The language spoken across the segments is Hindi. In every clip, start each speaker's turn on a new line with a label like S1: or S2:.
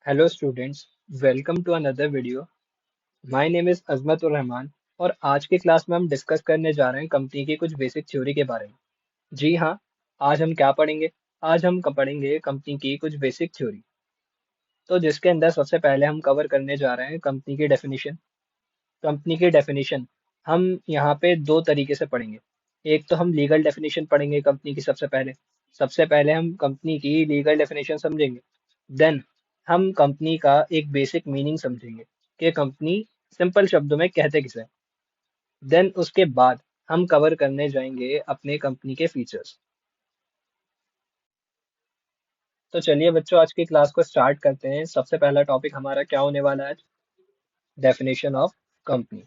S1: Hello students, welcome to another video. My name is अजमत उर रहमान और आज की क्लास में हम डिस्कस करने जा रहे हैं कंपनी की कुछ बेसिक थ्योरी के बारे में। जी हाँ, आज हम क्या पढ़ेंगे? आज हम पढ़ेंगे कंपनी की कुछ बेसिक थ्योरी। तो जिसके अंदर सबसे पहले हम कवर करने जा रहे हैं कंपनी की डेफिनेशन। कंपनी की डेफिनेशन हम यहाँ पे दो तरीके से पढ़ेंगे। एक तो हम लीगल डेफिनेशन पढ़ेंगे कंपनी की सबसे पहले हम कंपनी की लीगल डेफिनेशन समझेंगे। देन हम कंपनी का एक बेसिक मीनिंग समझेंगे कि कंपनी सिंपल शब्दों में कहते किसे हैं। देन उसके बाद हम कवर करने जाएंगे अपने कंपनी के फीचर्स। तो चलिए बच्चों, आज की क्लास को स्टार्ट करते हैं। सबसे पहला टॉपिक हमारा क्या होने वाला है? Definition of company.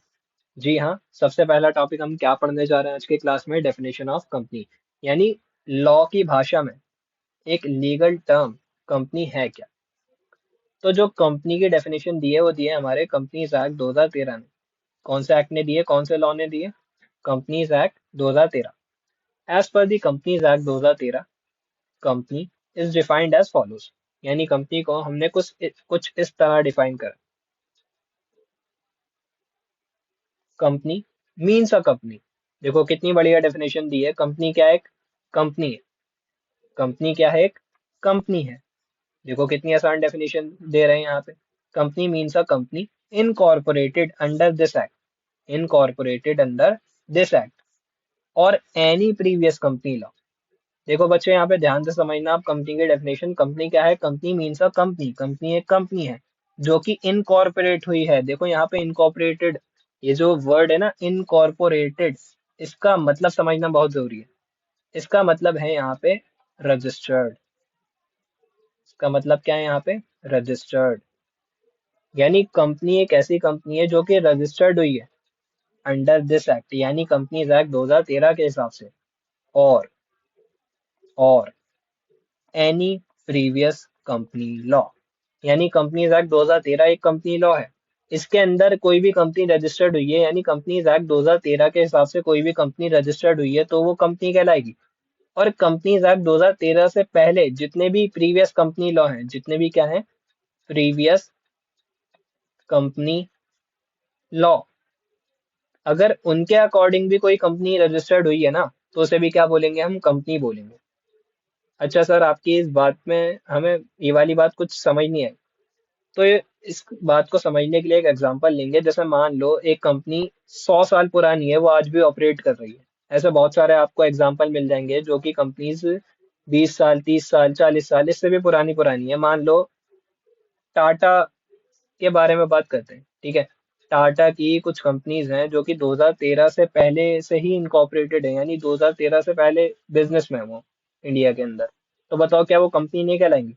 S1: जी हाँ, सबसे पहला टॉपिक हम क्या पढ़ने जा रहे हैं आज की क्लास में? डेफिनेशन ऑफ कंपनी, यानी लॉ की भाषा में एक लीगल टर्म कंपनी है क्या। तो जो कंपनी की डेफिनेशन दी है वो दी है हमारे कंपनीज एक्ट 2013 ने। कौन से एक्ट ने दिए, कौन से लॉ ने दिए? Companies act 2013। As per the companies act 2013, company is defined as follows, यानी कंपनी को हमने कुछ इस तरह डिफाइन कर। Company means a company. देखो कितनी बढ़िया डेफिनेशन दी है। कंपनी क्या है? एक कंपनी है। कंपनी क्या है? एक कंपनी है। देखो कितनी आसान डेफिनेशन दे रहे हैं यहाँ पे। Company means a company incorporated under this act, incorporated under this act और एनी प्रीवियस कंपनी लॉ। देखो बच्चे यहाँ पे ध्यान से समझना आप कंपनी की डेफिनेशन। कंपनी क्या है? Company means a company, company एक कंपनी है जो कि इनकॉर्पोरेट हुई है। देखो यहाँ पे इनकॉर्पोरेटेड, ये जो वर्ड है ना इनकॉर्पोरेटेड, इसका मतलब समझना बहुत जरूरी है। इसका मतलब है यहाँ पे रजिस्टर्ड। इसका मतलब क्या है यहाँ पे? रजिस्टर्ड। यानी कंपनी एक ऐसी कंपनी है जो कि रजिस्टर्ड हुई है अंडर दिस एक्ट, यानी कंपनीज एक्ट 2013 के हिसाब से। और और एनी प्रीवियस कंपनी लॉ, यानी कंपनीज एक्ट 2013 एक कंपनी लॉ है। इसके अंदर कोई भी कंपनी रजिस्टर्ड हुई है, यानी कंपनीज एक्ट 2013 के हिसाब से कोई भी कंपनी रजिस्टर्ड हुई है तो वो कंपनी कहलाएगी। और कंपनीज एक्ट 2013 से पहले जितने भी प्रीवियस कंपनी लॉ हैं, जितने भी क्या हैं? प्रीवियस कंपनी लॉ, अगर उनके अकॉर्डिंग भी कोई कंपनी रजिस्टर्ड हुई है ना तो उसे भी क्या बोलेंगे? हम कंपनी बोलेंगे। अच्छा सर, आपकी इस बात में हमें ये वाली बात कुछ समझ नहीं आई। तो इस बात को समझने के लिए एक एग्जांपल लेंगे। जैसे मान लो एक कंपनी 100 साल पुरानी है, वो आज भी ऑपरेट कर रही है। ऐसे बहुत सारे आपको एग्जांपल मिल जाएंगे जो कि कंपनीज 20 साल, 30 साल, 40 साल इससे भी पुरानी पुरानी है। मान लो टाटा के बारे में बात करते हैं, ठीक है। टाटा की कुछ कंपनीज हैं जो कि 2013 से पहले से ही इनकॉर्पोरेटेड है, यानी 2013 से पहले बिजनेस में है वो इंडिया के अंदर। तो बताओ क्या वो कंपनी नहीं कहलाएंगी?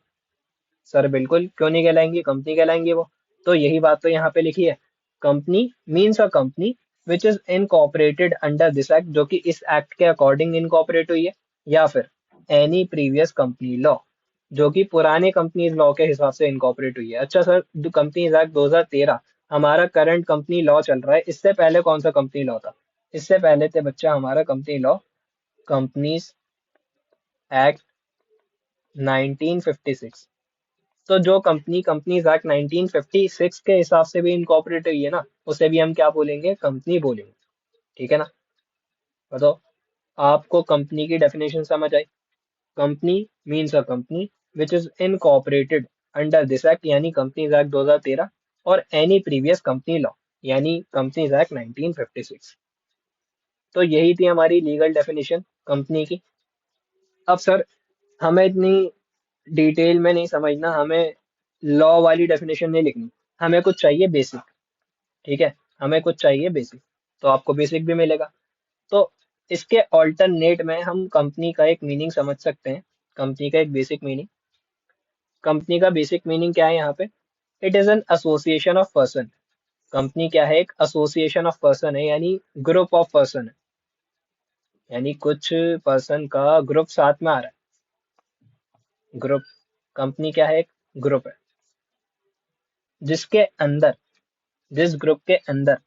S1: सर बिल्कुल, क्यों नहीं कहलाएंगी? कंपनी कहलाएंगी वो। तो यही बात तो यहाँ पे लिखी है। Company means a company which is incorporated under this act, जो कि इस एक्ट के अकॉर्डिंग इनकॉर्पोरेट हुई है। या फिर एनी प्रीवियस कंपनी लॉ, जो कि पुराने कंपनीज लॉ के हिसाब से इनकॉर्पोरेट हुई है। अच्छा सर, कंपनीज एक्ट 2013 हमारा करंट कंपनी लॉ चल रहा है, इससे पहले कौन सा कंपनी लॉ था? इससे पहले थे बच्चा हमारा कंपनी लॉ कंपनीज एक्ट 1956। तो जो कंपनी कंपनीज एक्ट 1956 के हिसाब से भी इनकॉर्पोरेट हुई है ना, उसे भी हम क्या बोलेंगे? कंपनी बोलेंगे। ठीक है ना? बताओ, आपको कंपनी की डेफिनेशन समझ आई? Company means a company which is incorporated under this act, यानी कंपनीज एक्ट 2013 और एनी प्रीवियस कंपनी लॉ, यानी कंपनीज एक्ट 1956। तो यही थी हमारी लीगल डेफिनेशन कंपनी की। अब सर, हमें इतनी डिटेल में नहीं समझना, हमें लॉ वाली डेफिनेशन नहीं लिखनी, हमें कुछ चाहिए बेसिक। ठीक है, हमें कुछ चाहिए बेसिक, तो आपको बेसिक भी मिलेगा। तो इसके ऑल्टरनेट में हम कंपनी का एक मीनिंग समझ सकते हैं। कंपनी का एक बेसिक मीनिंग, कंपनी का बेसिक मीनिंग क्या है यहाँ पे? It is an association of person. Company क्या है? एक एसोसिएशन ऑफ पर्सन है, यानी ग्रुप ऑफ पर्सन है, यानी कुछ पर्सन का ग्रुप साथ में आ रहा है। ग्रुप, कंपनी क्या है? एक ग्रुप है जिसके अंदर, जिस ग्रुप के अंदर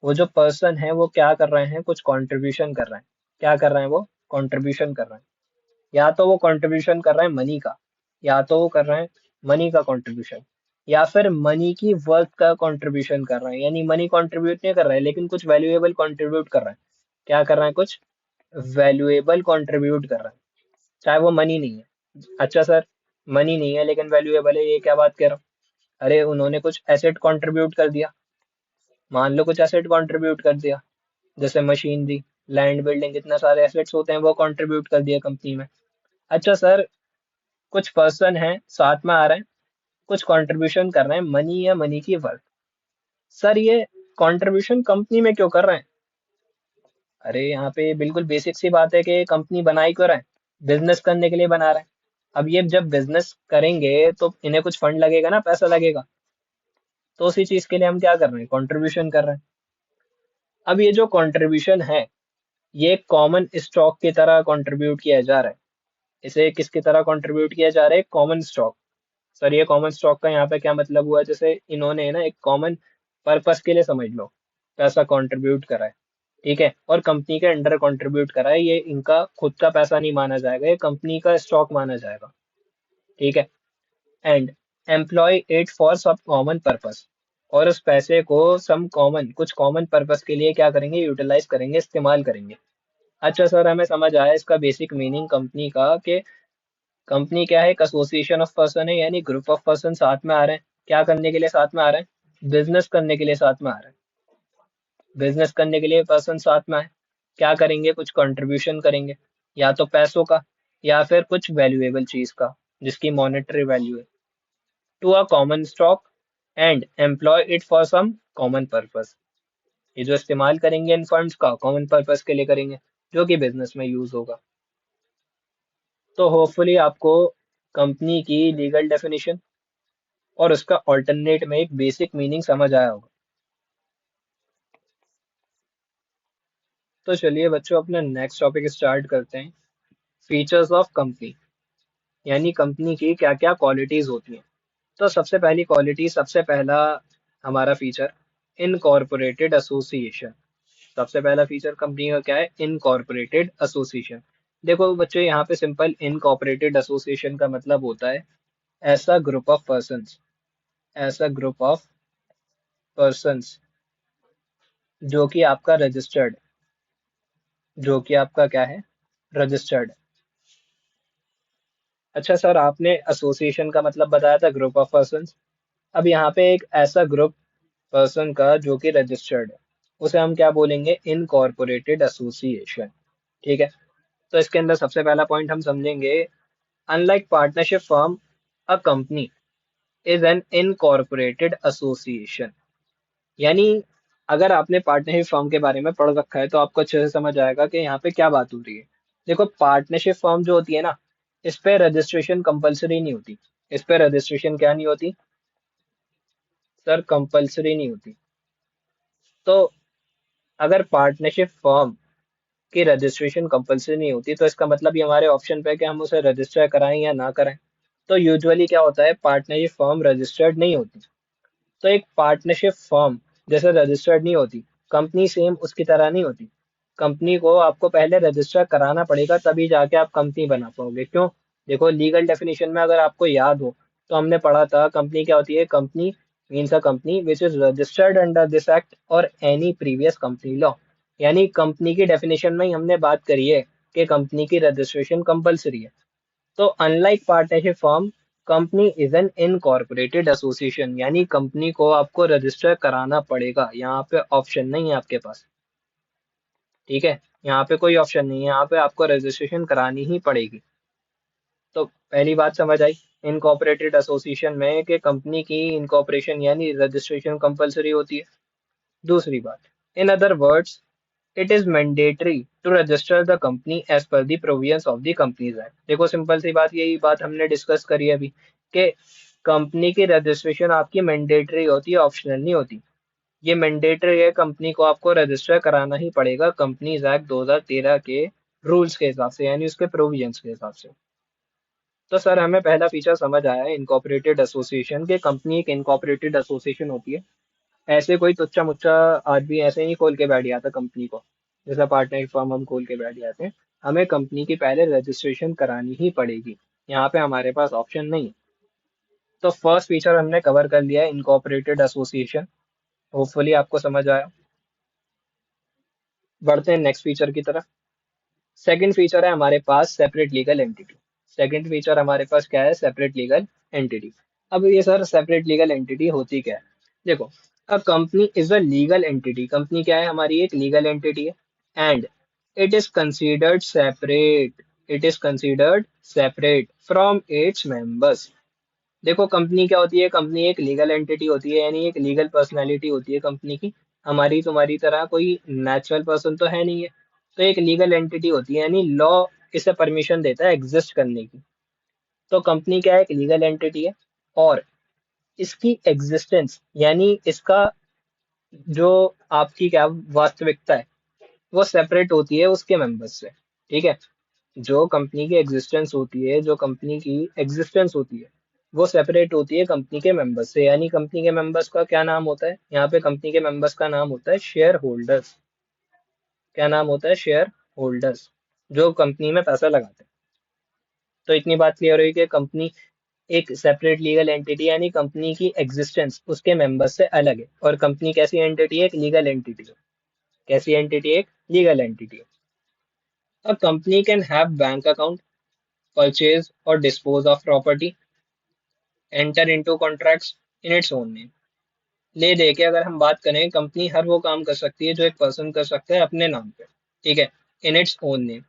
S1: वो जो पर्सन है वो क्या कर रहे हैं? कुछ कंट्रीब्यूशन कर रहे हैं। क्या कर रहे हैं वो? कंट्रीब्यूशन कर रहे हैं। या तो वो कंट्रीब्यूशन कर रहे हैं मनी का, या तो वो कर रहे हैं मनी का कंट्रीब्यूशन, या फिर मनी की वर्थ का कंट्रीब्यूशन कर रहा है, यानी मनी कंट्रीब्यूट नहीं कर रहा है लेकिन कुछ वैल्यूएबल कंट्रीब्यूट कर रहा है। क्या कर रहा है? कुछ वैल्यूएबल कंट्रीब्यूट कर रहा है, चाहे वो मनी नहीं है। अच्छा सर, मनी नहीं है लेकिन वैल्यूएबल है, ये क्या बात कह रहा हूँ? अरे उन्होंने कुछ एसेट कंट्रीब्यूट कर दिया, मान लो कुछ एसेट कंट्रीब्यूट कर दिया, जैसे मशीनरी, लैंड, बिल्डिंग, इतने सारे एसेट्स होते हैं वो कंट्रीब्यूट कर दिया कंपनी में। अच्छा सर, कुछ पर्सन है साथ में आ रहे हैं, कुछ कंट्रीब्यूशन कर रहे हैं, मनी या मनी की वर्थ। सर ये कंट्रीब्यूशन कंपनी में क्यों कर रहे हैं? अरे यहाँ पे बिल्कुल बेसिक सी बात है कि कंपनी बनाई क्यों रहा है? बिजनेस करने के लिए बना रहे हैं। अब ये जब बिजनेस करेंगे तो इन्हें कुछ फंड लगेगा ना, पैसा लगेगा, तो उसी चीज के लिए हम क्या कर रहे हैं? कंट्रीब्यूशन कर रहे हैं। अब ये जो कंट्रीब्यूशन है, ये कॉमन स्टॉक की तरह कंट्रीब्यूट किया जा रहा है। इसे किसकी तरह कंट्रीब्यूट किया जा रहा है? Common stock. सर ये कॉमन स्टॉक का यहाँ पे क्या मतलब हुआ? जैसे इन्होंने ना एक कॉमन पर्पस के लिए, समझ लो, पैसा कंट्रीब्यूट करा है, ठीक है, और कंपनी के अंडर कंट्रीब्यूट करा है, ये इनका खुद का पैसा नहीं माना जाएगा, ये कंपनी का स्टॉक माना जाएगा, ठीक है। And employ it for some common purpose, और उस पैसे को सम कॉमन, कुछ कॉमन पर्पस के लिए क्या करेंगे? यूटिलाइज करेंगे, इस्तेमाल करेंगे। अच्छा सर, हमें समझ आया इसका बेसिक मीनिंग कंपनी का, कि कंपनी क्या है? एक एसोसिएशन ऑफ पर्सन है, यानी ग्रुप ऑफ पर्सन साथ में आ रहे हैं। क्या करने के लिए साथ में आ रहे हैं? बिजनेस करने के लिए साथ में आ रहे हैं। बिजनेस करने के लिए पर्सन साथ में आए, क्या करेंगे? कुछ कंट्रीब्यूशन करेंगे, या तो पैसों का, या फिर कुछ वैल्यूएबल चीज का जिसकी मॉनेटरी वैल्यू है, to a common stock and employ it for some common purpose. ये जो इस्तेमाल करेंगे इन फंड्स का, कॉमन पर्पस के लिए करेंगे, जो कि बिजनेस में यूज होगा। तो होपफुली आपको कंपनी की लीगल डेफिनेशन और उसका ऑल्टरनेट में एक बेसिक मीनिंग समझ आया होगा। तो चलिए बच्चों, अपना नेक्स्ट टॉपिक स्टार्ट करते हैं। फीचर्स ऑफ कंपनी, यानी कंपनी की क्या क्या क्वालिटीज होती हैं। तो सबसे पहली क्वालिटी, सबसे पहला हमारा फीचर, इनकॉर्पोरेटेड एसोसिएशन। सबसे पहला फीचर कंपनी का क्या है? Incorporated association. देखो बच्चों, यहाँ पे सिंपल इनकॉर्पोरेटेड एसोसिएशन का मतलब होता है ऐसा ग्रुप ऑफ पर्संस, ऐसा ग्रुप ऑफ पर्संस जो कि आपका रजिस्टर्ड, जो कि आपका क्या है? रजिस्टर्ड। अच्छा सर, आपने एसोसिएशन का मतलब बताया था ग्रुप ऑफ पर्संस। अब यहाँ पे एक ऐसा ग्रुप पर्सन का जो कि रजिस्टर्ड है, उसे हम क्या बोलेंगे? इनकॉर्पोरेटेड एसोसिएशन, ठीक है। तो इसके अंदर सबसे पहला पॉइंट हम समझेंगे, unlike partnership firm, a company is N incorporated association. यानी अगर आपने पार्टनरशिप फर्म के बारे में पढ़ रखा है तो आपको अच्छे से समझ आएगा कि यहाँ पे क्या बात हो रही है। देखो, पार्टनरशिप फर्म जो होती है ना, इस पे रजिस्ट्रेशन कंपलसरी नहीं होती। इस पे रजिस्ट्रेशन क्या नहीं होती? सर कंपलसरी नहीं होती। तो अगर पार्टनरशिप फर्म की रजिस्ट्रेशन कंपलसरी नहीं होती, तो इसका मतलब ये हमारे ऑप्शन पे है कि हम उसे रजिस्टर कराएं या ना कराएं। तो यूजुअली क्या होता है? पार्टनरशिप फर्म रजिस्टर्ड नहीं होती। तो एक पार्टनरशिप फर्म जैसे रजिस्टर्ड नहीं होती, कंपनी सेम उसकी तरह नहीं होती। कंपनी को आपको पहले रजिस्टर कराना पड़ेगा, तभी जाके आप कंपनी बना पाओगे। क्यों? देखो, लीगल डेफिनेशन में अगर आपको याद हो तो हमने पढ़ा था, कंपनी क्या होती है? Company means a company which is registered under this act और एनी प्रीवियस कंपनी लॉ। यानी कंपनी की डेफिनेशन में ही हमने बात करी है कि कंपनी की रजिस्ट्रेशन कंपलसरी है। तो unlike partnership firm, company is N incorporated association, यानी कंपनी को आपको रजिस्टर कराना पड़ेगा, यहाँ पे ऑप्शन नहीं है आपके पास, ठीक है। यहाँ पे कोई ऑप्शन नहीं है, यहाँ पे आपको रजिस्ट्रेशन करानी ही पड़ेगी। तो पहली बात समझ आई इनकॉर्पोरेटेड एसोसिएशन में, कि कंपनी की इनकॉर्पोरेशन यानी रजिस्ट्रेशन कंपलसरी होती है। दूसरी बात, in other words, it is mandatory to register the company as per the provisions of the companies act. देखो सिंपल सी बात, यही बात हमने डिस्कस करी अभी, कि कंपनी की रजिस्ट्रेशन आपकी मैंडेटरी होती है, ऑप्शनल नहीं होती। ये मैंडेटरी है, कंपनी को आपको रजिस्टर कराना ही पड़ेगा कंपनीज एक्ट 2013 के रूल्स के हिसाब से, यानी उसके प्रोविजंस के हिसाब से। तो सर हमें पहला फीचर समझ आया इनकॉर्पोरेटेड एसोसिएशन के, कंपनी एक इनकॉर्पोरेटेड एसोसिएशन होती है। ऐसे कोई तुच्चा मुच्चा आदमी ऐसे ही खोल के बैठ जाता कंपनी को, जैसा पार्टनर फर्म हम खोल के बैठ जाते हैं। हमें कंपनी की पहले रजिस्ट्रेशन करानी ही पड़ेगी, यहाँ पे हमारे पास ऑप्शन नहीं है। तो फर्स्ट फीचर हमने कवर कर लिया है, इनकॉर्पोरेटेड एसोसिएशन। होपफुली आपको समझ आया। बढ़ते हैं नेक्स्ट फीचर की तरफ। सेकंड फीचर है हमारे पास separate legal entity. Second feature हमारे पास क्या है? Separate legal entity. अब ये सर सेपरेट लीगल एंटिटी होती क्या है? देखो, a company is a legal entity. Company क्या है? हमारी एक लीगल एंटिटी है। And it is considered separate, it is considered separate from its members. देखो, कंपनी क्या होती है? कंपनी एक लीगल एंटिटी होती है, यानी एक लीगल पर्सनैलिटी होती है कंपनी की। हमारी तुम्हारी तरह कोई नेचुरल पर्सन तो है नहीं है। तो एक लीगल एंटिटी होती है, यानी लॉ इसे परमिशन देता है एग्जिस्ट करने की। तो कंपनी क्या है? एक लीगल एंटिटी है। और इसकी एग्जिस्टेंस यानी इसका जो आपकी क्या वास्तविकता है, वो सेपरेट होती है उसके मेंबर्स से। ठीक है? जो कंपनी की एग्जिस्टेंस होती है, जो कंपनी की एग्जिस्टेंस होती है, वो सेपरेट होती है कंपनी के मेंबर्स से। यानी कंपनी के मेंबर्स का क्या नाम होता है? यहाँ पे कंपनी के मेंबर्स का नाम होता है शेयर होल्डर्स। क्या नाम होता है? शेयर होल्डर्स, जो कंपनी में पैसा लगाते हैं। तो इतनी बात क्लियर हुई कि कंपनी एक सेपरेट लीगल एंटिटी, यानी कंपनी की एग्जिस्टेंस उसके मेंबर्स से अलग है। और कंपनी कैसी एंटिटी है? एक लीगल एंटिटी है। कैसी एंटिटी है? एक लीगल एंटिटी है। A company can have bank account, purchase or dispose of property, enter into contracts in its own name। ले दे के अगर हम बात करें, कंपनी हर वो काम कर सकती है जो एक पर्सन कर सकता है अपने नाम पे। ठीक है? In its own name.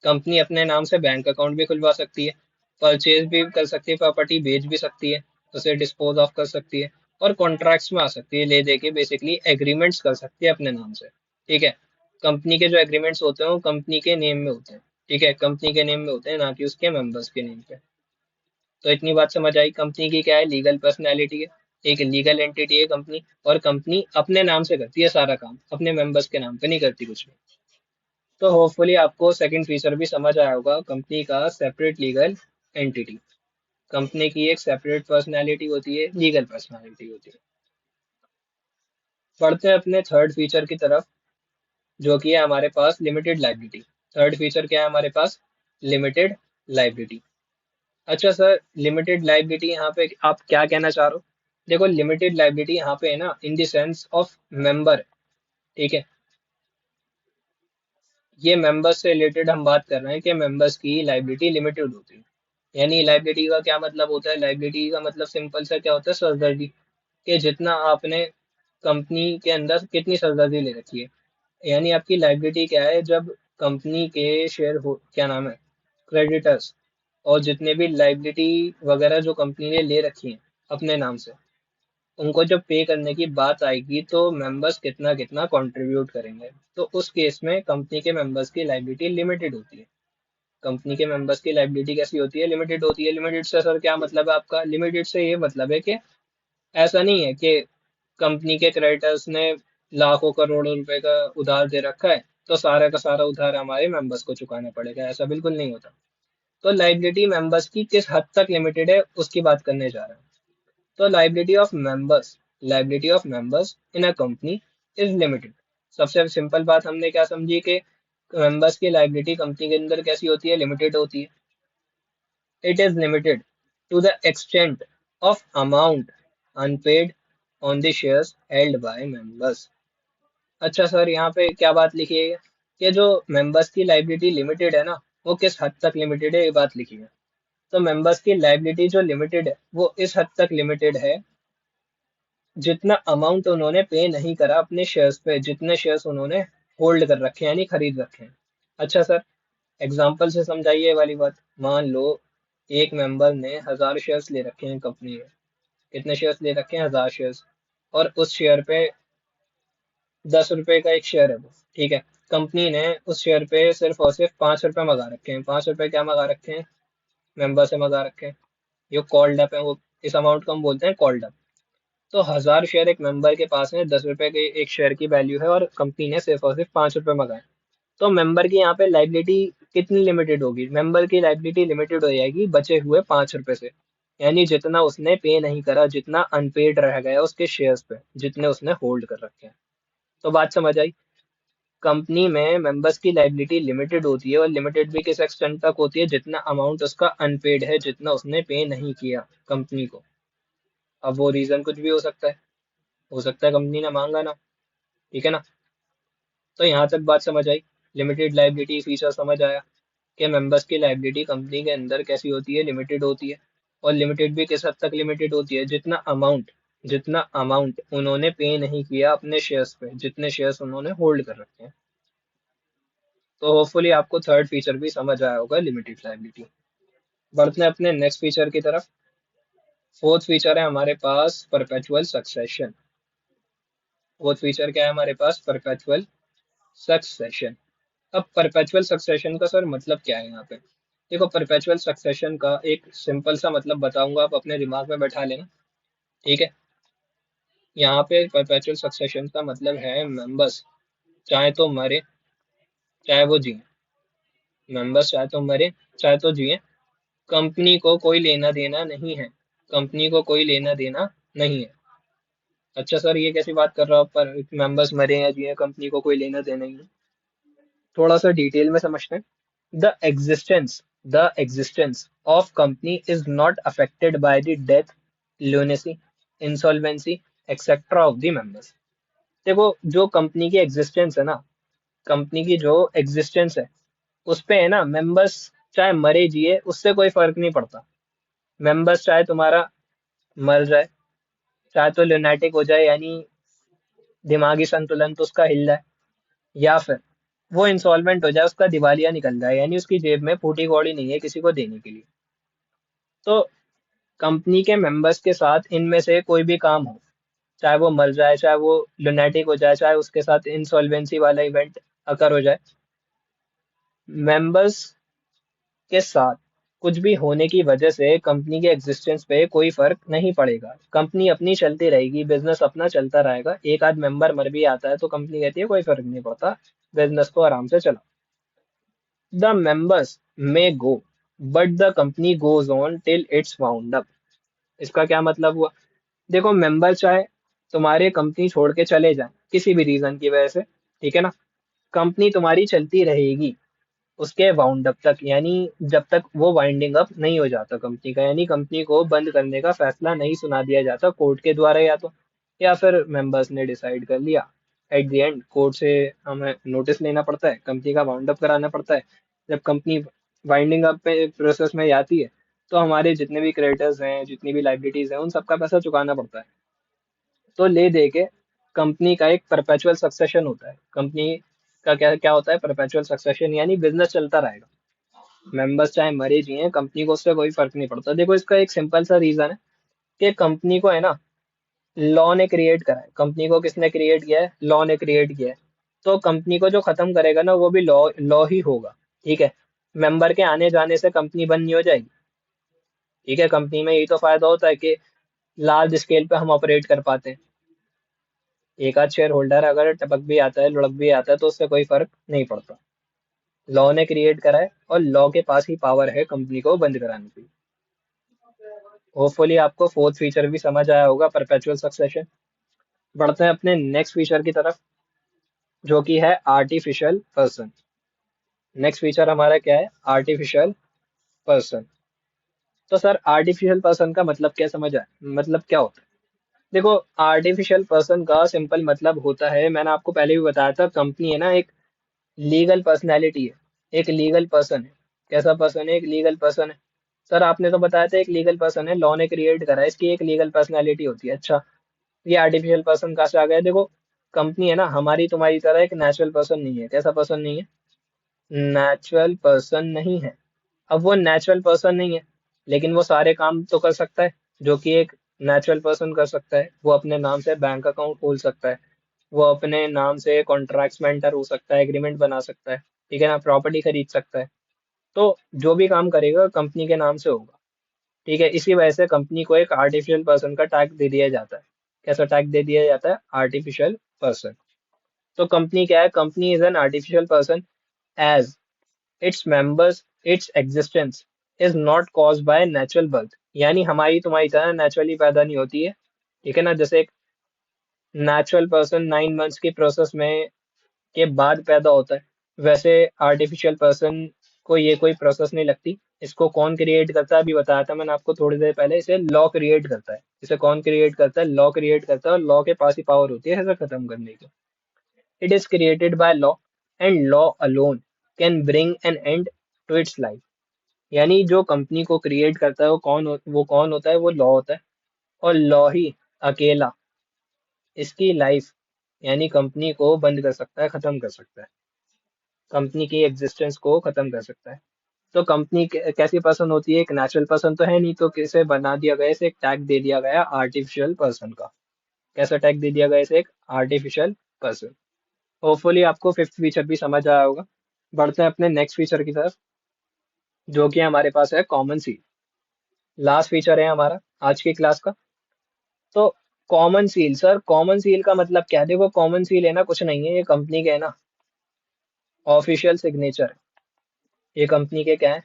S1: Company अपने नाम से बैंक अकाउंट भी खुलवा सकती है, परचेज भी कर सकती है, प्रॉपर्टी बेच भी सकती है, उसे डिस्पोज ऑफ कर सकती है, और कॉन्ट्रैक्ट्स में आ सकती है। ले दे के बेसिकली एग्रीमेंट्स कर सकती है अपने नाम से। ठीक है? कंपनी के जो एग्रीमेंट्स होते हैं वो कंपनी के नेम में होते हैं। ठीक है? कंपनी के नेम में होते हैं, ना कि उसके मेंबर्स के नेम पे। तो इतनी बात समझ आई, कंपनी की क्या है? लीगल पर्सनैलिटी है, एक लीगल एंटिटी है कंपनी। और कंपनी अपने नाम से करती है सारा काम, अपने मेंबर्स के नाम पे नहीं करती कुछ भी। तो होपफुली आपको सेकंड फीचर भी समझ आया होगा, कंपनी का सेपरेट लीगल एंटिटी। कंपनी की एक सेपरेट पर्सनैलिटी होती है, लीगल पर्सनैलिटी होती है। बढ़ते हैं अपने थर्ड फीचर की तरफ, जो कि है हमारे पास लिमिटेड लाइबिलिटी। थर्ड फीचर क्या है हमारे पास? Limited liability. अच्छा सर, लिमिटेड लाइबिलिटी यहाँ पे आप क्या कहना चाह रहे हो? देखो, लिमिटेड लाइबिलिटी यहाँ पे है ना, in the sense of member. ठीक है? ये मेंबर्स से रिलेटेड हम बात कर रहे हैं कि मेंबर्स की लाइबिलिटी लिमिटेड होती है। यानी लाइबिलिटी का क्या मतलब होता है? लाइबिलिटी का मतलब सिंपल सा क्या होता है? सरदर्दी। कि जितना आपने कंपनी के अंदर कितनी सरदर्दी ले रखी है। यानी आपकी लाइबिलिटी क्या है? जब कंपनी के शेयर हो, क्या नाम है, क्रेडिटर्स, और जितने भी लाइबिलिटी वगैरह जो कंपनी ने ले रखी है अपने नाम से, उनको जब पे करने की बात आएगी तो मेंबर्स कितना कितना कंट्रीब्यूट करेंगे। तो उस केस में कंपनी के मेंबर्स की लाइबिलिटी लिमिटेड होती है। कंपनी के मेंबर्स की लाइबिलिटी कैसी होती है? लिमिटेड होती है। लिमिटेड से सर क्या मतलब है आपका? लिमिटेड से ये मतलब है कि ऐसा नहीं है कि कंपनी के क्रेडिटर्स ने लाखों करोड़ों रुपए का उधार दे रखा है, तो सारा का सारा उधार हमारे मेंबर्स को चुकाना पड़ेगा। ऐसा बिल्कुल नहीं होता। तो लाइबिलिटी मेंबर्स की किस हद तक लिमिटेड है उसकी बात करने जा रहे हैं। तो liability of members in a company is limited. सबसे सिंपल बात हमने क्या समझी कि मेंबर्स की लाइबिलिटी कंपनी के अंदर कैसी होती है? लिमिटेड होती है। It is limited to the extent of amount unpaid on the shares held by members. अच्छा सर, यहाँ पे क्या बात लिखी है कि जो मेंबर्स की लाइबिलिटी लिमिटेड है ना, वो किस हद तक लिमिटेड है, ये बात लिखी है। तो मेंबर्स की लाइबिलिटी जो लिमिटेड है वो इस हद तक लिमिटेड है जितना अमाउंट उन्होंने पे नहीं करा अपने शेयर्स पे, जितने शेयर्स उन्होंने होल्ड कर रखे हैं, यानी खरीद रखे हैं। अच्छा सर, एग्जाम्पल से समझाइए ये वाली बात। मान लो एक मेंबर ने 1000 शेयर्स ले रखे हैं कंपनी में। कितने शेयर्स ले रखे हैं? 1000 शेयर्स। और उस शेयर पे 10 रुपए का एक शेयर है वो। ठीक है? कंपनी ने उस शेयर पे सिर्फ और सिर्फ 5 रुपए मंगा रखे हैं। 5 रुपए क्या मंगा रखे हैं? मेंबर से मंगा रखे हैं। जो कॉल्ड अप है वो, इस अमाउंट को हम बोलते हैं कॉल्ड अप। तो 1000 शेयर एक मेंबर के पास है, 10 रुपए के एक शेयर की वैल्यू है, और कंपनी ने सिर्फ और सिर्फ 5 रुपए मंगाए। तो मेंबर की यहाँ पे लाइबिलिटी कितनी लिमिटेड होगी? मेंबर की लाइबिलिटी लिमिटेड हो जाएगी बचे हुए 5 रुपए से। यानी जितना उसने पे नहीं करा, जितना अनपेड रह गया उसके शेयर्स पे, जितने उसने होल्ड कर रखे हैं। तो बात समझ आई? कंपनी में मेंबर्स की लाइबिलिटी लिमिटेड होती है, और लिमिटेड भी किस एक्सटेंट तक होती है? जितना अमाउंट उसका अनपेड है, जितना उसने पे नहीं किया कंपनी को। अब वो रीजन कुछ भी हो सकता है कंपनी ने मांगा ना, ठीक है ना। तो यहाँ तक बात समझ आई। लिमिटेड लाइबिलिटी फीचर समझ आया कि मेंबर्स की लाइबिलिटी कंपनी के अंदर कैसी होती है, लिमिटेड होती है। और लिमिटेड भी किस हद तक लिमिटेड होती है, जितना अमाउंट उन्होंने पे नहीं किया अपने शेयर्स पे, जितने शेयर्स उन्होंने होल्ड कर रखे हैं। तो होपफुली आपको थर्ड फीचर भी समझ आया होगा, लिमिटेड लाइबिलिटी। बढ़ते हैं अपने नेक्स्ट फीचर की तरफ। फोर्थ फीचर है हमारे पास परपेचुअल सक्सेशन। फोर्थ फीचर क्या है हमारे पास, परपेचुअल सक्सेशन। अब परपेचुअल सक्सेशन का सर मतलब क्या है यहाँ पे। देखो, परपेचुअल सक्सेशन का एक सिंपल सा मतलब बताऊंगा, आप अपने दिमाग में बैठा लेना, ठीक है। यहाँ पे परपेचुअल सक्सेशन का मतलब है मेंबर्स चाहे तो मरे चाहे वो जिए, मेंबर्स चाहे तो मरे चाहे तो जिए, कंपनी को कोई लेना देना नहीं है, कंपनी को कोई लेना देना नहीं है। अच्छा सर, ये कैसी बात कर रहा हो, पर मेंबर्स मरे या जिए कंपनी को कोई लेना देना ही है। थोड़ा सा डिटेल में समझते हैं। The existence of company is not affected by the death, lunacy, insolvency, etc. of the members। देखो, जो कंपनी की एग्जिस्टेंस है ना, कंपनी की जो एग्जिस्टेंस है उस पे है ना, मेंबर्स चाहे मरे जिए उससे कोई फर्क नहीं पड़ता। मेंबर्स चाहे तुम्हारा मर जाए, चाहे तो लुनेटिक हो जाए, यानी दिमागी संतुलन तो उसका हिल जाए, या फिर वो इंसॉल्वेंट हो जाए, उसका दिवालिया निकल जाए, यानी उसकी जेब में फूटी कौड़ी नहीं है किसी को देने के लिए। तो कंपनी के मेंबर्स के साथ इनमें से कोई भी काम हो, चाहे वो मर जाए, चाहे वो लुनेटिक हो जाए, चाहे उसके साथ इंसॉल्वेंसी वाला इवेंट अकर हो जाए, मेंबर्स के साथ कुछ भी होने की वजह से कंपनी के एग्जिस्टेंस पे कोई फर्क नहीं पड़ेगा। कंपनी अपनी चलती रहेगी, बिजनेस अपना चलता रहेगा। एक आध मेंबर मर भी आता है तो कंपनी कहती है कोई फर्क नहीं पड़ता, बिजनेस तो आराम से चला। The members may go but the company goes on till it's wound up. इसका क्या मतलब हुआ। देखो, मेंबर चाहे तुम्हारे कंपनी छोड़ के चले जाएं किसी भी रीजन की वजह से, ठीक है ना, कंपनी तुम्हारी चलती रहेगी उसके वाउंड अप तक, यानी जब तक वो वाइंडिंग अप नहीं हो जाता कंपनी का, यानी कंपनी को बंद करने का फैसला नहीं सुना दिया जाता कोर्ट के द्वारा, या फिर मेंबर्स ने डिसाइड कर लिया। एट द एंड कोर्ट से हमें नोटिस लेना पड़ता है, कंपनी का वाउंड अप कराना पड़ता है। जब कंपनी वाइंडिंग अप पे प्रोसेस में आती है तो हमारे जितने भी क्रेडिटर्स हैं, जितनी भी लाइबिलिटीज हैं, उन सबका पैसा चुकाना पड़ता है। तो ले दे के कंपनी का एक परपेचुअल सक्सेशन होता है। कंपनी का क्या क्या होता है, परपेचुअल सक्सेशन, यानी बिजनेस चलता रहेगा। मेंबर्स चाहे मरे जिए, कंपनी को उससे कोई फर्क नहीं पड़ता। देखो, इसका एक सिंपल सा रीजन है कि कंपनी को है ना, लॉ ने क्रिएट करा है। कंपनी को किसने क्रिएट किया है, लॉ ने क्रिएट किया है। तो कंपनी को जो खत्म करेगा ना, वो भी लॉ लॉ ही होगा, ठीक है। मेंबर के आने जाने से कंपनी बंद नहीं हो जाएगी, ठीक है। कंपनी में यही तो फायदा होता है कि लार्ज स्केल पे हम ऑपरेट कर पाते हैं। एक आध शेयर होल्डर अगर टपक भी आता है, लुढ़क भी आता है, तो उससे कोई फर्क नहीं पड़ता। लॉ ने क्रिएट करा है और लॉ के पास ही पावर है कंपनी को बंद कराने की। होपफुली आपको फोर्थ फीचर भी समझ आया होगा, परपेचुअल सक्सेशन। बढ़ते हैं अपने नेक्स्ट फीचर की तरफ, जो कि है आर्टिफिशियल पर्सन। नेक्स्ट फीचर हमारा क्या है, आर्टिफिशियल पर्सन। तो सर, आर्टिफिशियल पर्सन का मतलब क्या समझ आया, मतलब क्या होता है। देखो, आर्टिफिशियल पर्सन का सिंपल मतलब होता है, मैंने आपको पहले भी बताया था, कंपनी है ना, एक लीगल पर्सनैलिटी है, एक लीगल पर्सन है। कैसा पर्सन है, एक लीगल पर्सन है। सर, आपने तो बताया था एक लीगल पर्सन है, लॉ ने क्रिएट करा है, इसकी एक लीगल पर्सनैलिटी होती है। अच्छा, ये आर्टिफिशियल पर्सन कहाँ से आ गया। देखो, कंपनी है ना, हमारी तुम्हारी तरह एक नेचुरल पर्सन नहीं है। कैसा पर्सन नहीं है, नेचुरल पर्सन नहीं है। अब वो नेचुरल पर्सन नहीं है, लेकिन वो सारे काम तो कर सकता है जो कि एक नेचुरल पर्सन कर सकता है। वो अपने नाम से बैंक अकाउंट खोल सकता है, वो अपने नाम से कॉन्ट्रैक्ट्स में एंटर हो सकता है, एग्रीमेंट बना सकता है, ठीक है ना, प्रॉपर्टी खरीद सकता है। तो जो भी काम करेगा कंपनी के नाम से होगा, ठीक है। इसी वजह से कंपनी को एक आर्टिफिशियल पर्सन का टैग दे दिया जाता है। कैसा टैग दे दिया जाता है, आर्टिफिशियल पर्सन। तो कंपनी क्या है, company is an artificial person as its members, its existence is not caused by natural birth. यानी हमारी तुम्हारी तरह नेचुरली पैदा नहीं होती है, ठीक है ना। जैसे एक नेचुरल पर्सन 9 मंथ्स की प्रोसेस में के बाद पैदा होता है, वैसे आर्टिफिशियल पर्सन कोई प्रोसेस नहीं लगती। इसको कौन क्रिएट करता है, अभी बताया था मैंने आपको थोड़ी देर पहले, इसे लॉ क्रिएट करता है। इसे कौन क्रिएट करता है, लॉ क्रिएट करता है, और लॉ के पास ही पावर होती है इसे खत्म करने की। It is created by law and law alone can bring an end to its life. यानी जो कंपनी को क्रिएट करता है वो कौन होता है, वो लॉ होता है। और लॉ ही अकेला इसकी लाइफ यानी कंपनी को बंद कर सकता है, खत्म कर सकता है, कंपनी की एग्जिस्टेंस को खत्म कर सकता है। तो कंपनी कैसी पर्सन होती है, एक नेचुरल पर्सन तो है नहीं, तो किसे बना दिया गया, इसे एक टैग दे दिया गया आर्टिफिशियल पर्सन का। कैसा टैग दे दिया गया इसे, एक आर्टिफिशियल पर्सन। होपफुली आपको फिफ्थ फीचर भी समझ आया होगा। बढ़ते हैं अपने नेक्स्ट फीचर की तरफ, जो कि हमारे पास है कॉमन सील। लास्ट फीचर है हमारा आज की क्लास का। तो common seal, sir common seal का मतलब क्या है? देखो कॉमन सील है ना, कुछ नहीं है, ये कंपनी के है ना ऑफिशियल सिग्नेचर। ये कंपनी के क्या है,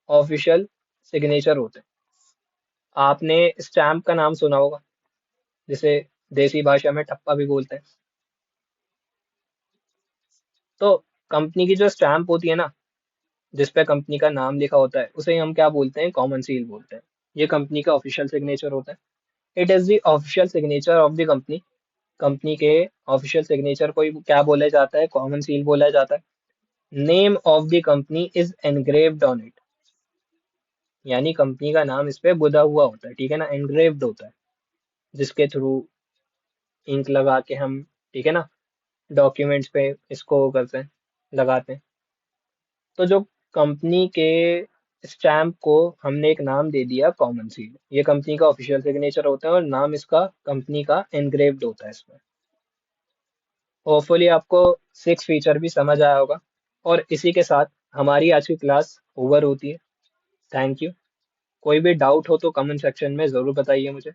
S1: ऑफिशियल सिग्नेचर होते हैं। आपने स्टैम्प का नाम सुना होगा, जिसे देसी भाषा में ठप्पा भी बोलते हैं। तो कंपनी की जो स्टैम्प होती है ना, जिस पे कंपनी का नाम लिखा होता है, उसे हम क्या बोलते हैं, कॉमन सील बोलते हैं। ये कंपनी का ऑफिशियल सिग्नेचर होता है। It is the official signature of the company. Company के ऑफिशियल सिग्नेचर को ही क्या बोला जाता है, कॉमन सील बोला जाता है। Name of the company is engraved on it. यानी कंपनी का नाम इस पे गुदा हुआ होता है, ठीक है ना, एनग्रेव्ड होता है, जिसके थ्रू इंक लगा के हम, ठीक है ना, डॉक्यूमेंट्स पे इसको करते हैं, लगाते हैं। तो जो कंपनी के स्टैम्प को हमने एक नाम दे दिया कॉमन सील, ये कंपनी का ऑफिशियल सिग्नेचर होता है और नाम इसका कंपनी का एनग्रेव्ड होता है इसमें। होपफुली आपको सिक्स फीचर भी समझ आया होगा, और इसी के साथ हमारी आज की क्लास ओवर होती है। Thank you. कोई भी डाउट हो तो कमेंट सेक्शन में ज़रूर बताइए मुझे।